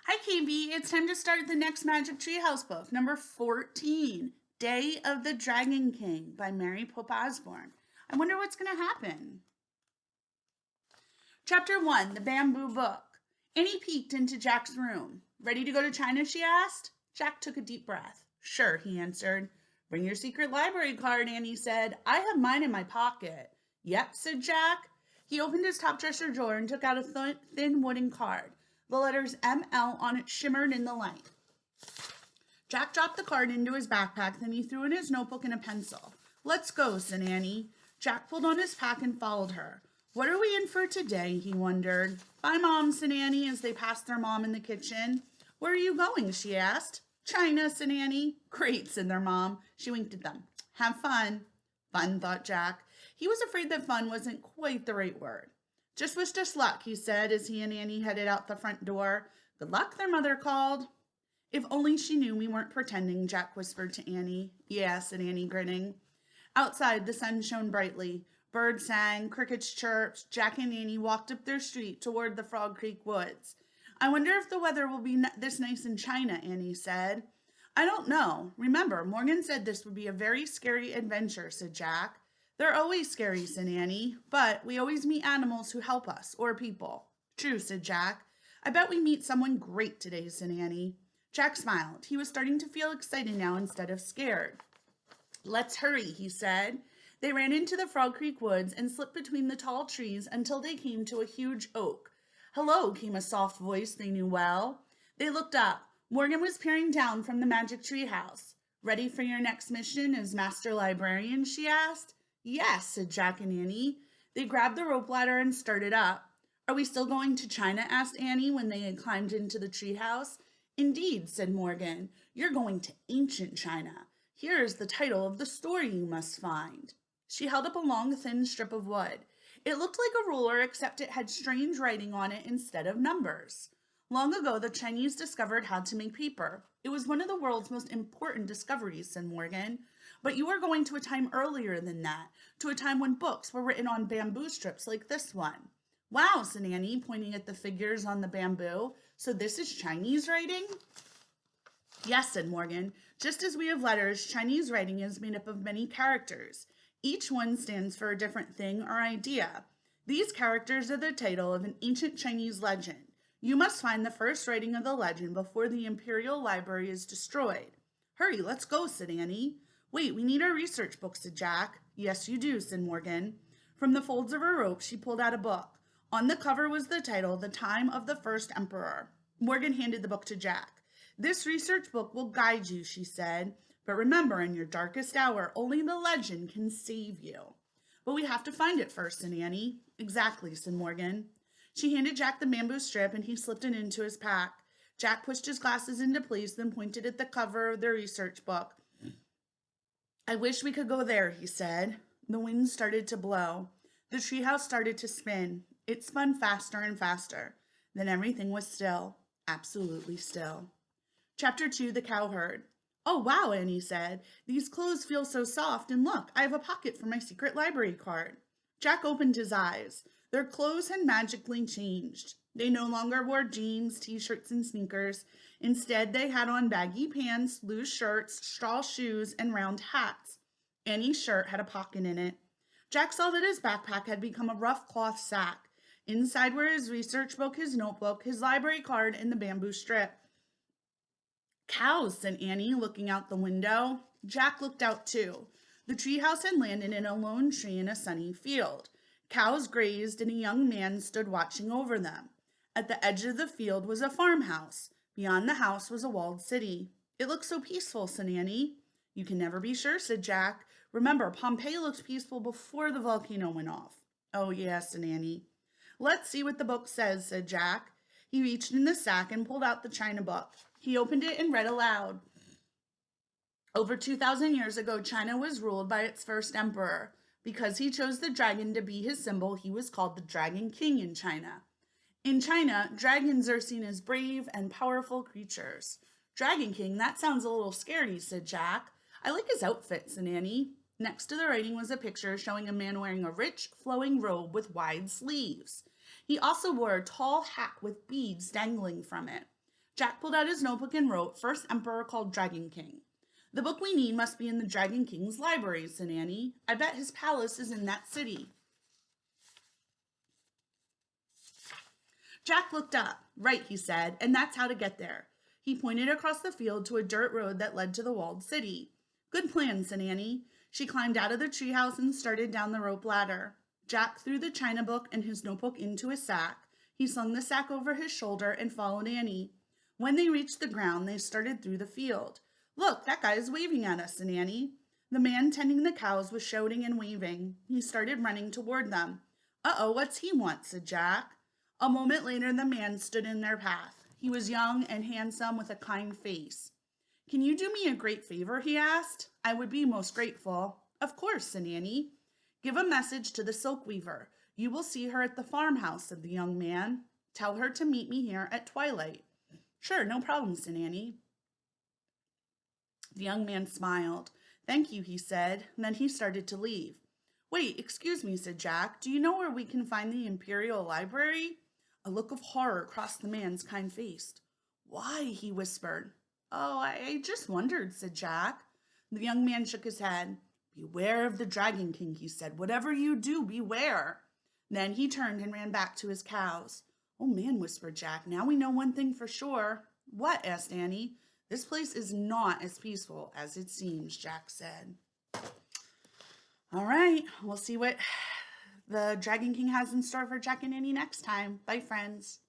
Hi, KB. It's time to start the next Magic Treehouse book, number 14, Day of the Dragon King by Mary Pope Osborne. I wonder what's going to happen. Chapter 1, The Bamboo Book. Annie peeked into Jack's room. Ready to go to China, she asked. Jack took a deep breath. Sure, he answered. Bring your secret library card, Annie said. I have mine in my pocket. Yep, said Jack. He opened his top dresser drawer and took out a thin wooden card. The letters ML on it shimmered in the light. Jack dropped the card into his backpack, then he threw in his notebook and a pencil. Let's go, said Annie. Jack pulled on his pack and followed her. What are we in for today, he wondered. Bye, Mom, said Annie as they passed their mom in the kitchen. Where are you going, she asked. China, said Annie. Great, said their mom. She winked at them. Have fun. Fun, thought Jack. He was afraid that fun wasn't quite the right word. Just wish us luck, he said as he and Annie headed out the front door. Good luck, their mother called. If only she knew we weren't pretending, Jack whispered to Annie. Yeah, said Annie, grinning. Outside, the sun shone brightly. Birds sang, crickets chirped. Jack and Annie walked up their street toward the Frog Creek woods. I wonder if the weather will be this nice in China, Annie said. I don't know. Remember, Morgan said this would be a very scary adventure, said Jack. They're always scary, said Annie, but we always meet animals who help us, or people. True, said Jack. I bet we meet someone great today, said Annie. Jack smiled. He was starting to feel excited now instead of scared. Let's hurry, he said. They ran into the Frog Creek woods and slipped between the tall trees until they came to a huge oak. Hello, came a soft voice they knew well. They looked up. Morgan was peering down from the magic tree house. Ready for your next mission as master librarian, she asked. Yes, said Jack and Annie. They grabbed the rope ladder and started up. Are we still going to China? Asked Annie when they had climbed into the treehouse. Indeed, said Morgan. You're going to ancient China. Here is the title of the story you must find. She held up a long, thin strip of wood. It looked like a ruler, except it had strange writing on it instead of numbers. Long ago, the Chinese discovered how to make paper. It was one of the world's most important discoveries, said Morgan. But you are going to a time earlier than that, to a time when books were written on bamboo strips like this one. Wow, said Annie, pointing at the figures on the bamboo. So this is Chinese writing? Yes, said Morgan. Just as we have letters, Chinese writing is made up of many characters. Each one stands for a different thing or idea. These characters are the title of an ancient Chinese legend. You must find the first writing of the legend before the Imperial Library is destroyed. Hurry, let's go, said Annie. Wait, we need our research book, said Jack. Yes, you do, said Morgan. From the folds of her robe, she pulled out a book. On the cover was the title, The Time of the First Emperor. Morgan handed the book to Jack. This research book will guide you, she said. But remember, in your darkest hour, only the legend can save you. But we have to find it first, said Annie. Exactly, said Morgan. She handed Jack the bamboo strip and he slipped it into his pack. Jack pushed his glasses into place, then pointed at the cover of the research book. I wish we could go there, he said. The wind started to blow. The treehouse started to spin. It spun faster and faster. Then everything was still, absolutely still. Chapter 2, The Cowherd. Oh, wow, Annie said. These clothes feel so soft, and look, I have a pocket for my secret library card. Jack opened his eyes. Their clothes had magically changed. They no longer wore jeans, t-shirts, and sneakers. Instead, they had on baggy pants, loose shirts, straw shoes, and round hats. Annie's shirt had a pocket in it. Jack saw that his backpack had become a rough cloth sack. Inside were his research book, his notebook, his library card, and the bamboo strip. Cows, said Annie, looking out the window. Jack looked out too. The treehouse had landed in a lone tree in a sunny field. Cows grazed, and a young man stood watching over them. At the edge of the field was a farmhouse. Beyond the house was a walled city. It looked so peaceful, said Annie. You can never be sure, said Jack. Remember, Pompeii looked peaceful before the volcano went off. Oh, yes, said Annie. Let's see what the book says, said Jack. He reached in the sack and pulled out the china book. He opened it and read aloud. Over 2,000 years ago, China was ruled by its first emperor. Because he chose the dragon to be his symbol, he was called the Dragon King in China. In China, dragons are seen as brave and powerful creatures. Dragon King, that sounds a little scary, said Jack. I like his outfit, said Annie. Next to the writing was a picture showing a man wearing a rich, flowing robe with wide sleeves. He also wore a tall hat with beads dangling from it. Jack pulled out his notebook and wrote, "First Emperor called Dragon King." "The book we need must be in the Dragon King's library," said Annie. "I bet his palace is in that city." Jack looked up. "Right," he said, "and that's how to get there." He pointed across the field to a dirt road that led to the walled city. "Good plan," said Annie. She climbed out of the treehouse and started down the rope ladder. Jack threw the china book and his notebook into his sack. He slung the sack over his shoulder and followed Annie. When they reached the ground, they started through the field. "Look, that guy is waving at us," said Annie. The man tending the cows was shouting and waving. He started running toward them. "Uh-oh, what's he want?" said Jack. A moment later, the man stood in their path. He was young and handsome with a kind face. "Can you do me a great favor?" he asked. "I would be most grateful." "Of course," said Annie. "Give a message to the silk weaver. You will see her at the farmhouse," said the young man. "Tell her to meet me here at twilight." "Sure, no problem," said Annie. The young man smiled. "Thank you," he said. Then he started to leave. "Wait, excuse me," said Jack. "Do you know where we can find the Imperial Library?" A look of horror crossed the man's kind face. "Why?" he whispered. "Oh, I just wondered," said Jack. The young man shook his head. "Beware of the Dragon King," he said. "Whatever you do, beware." Then he turned and ran back to his cows. "Oh man," whispered Jack. "Now we know one thing for sure." "What?" asked Annie. "This place is not as peaceful as it seems," Jack said. All right, we'll see what the Dragon King has in store for Jack and Annie next time. Bye, friends.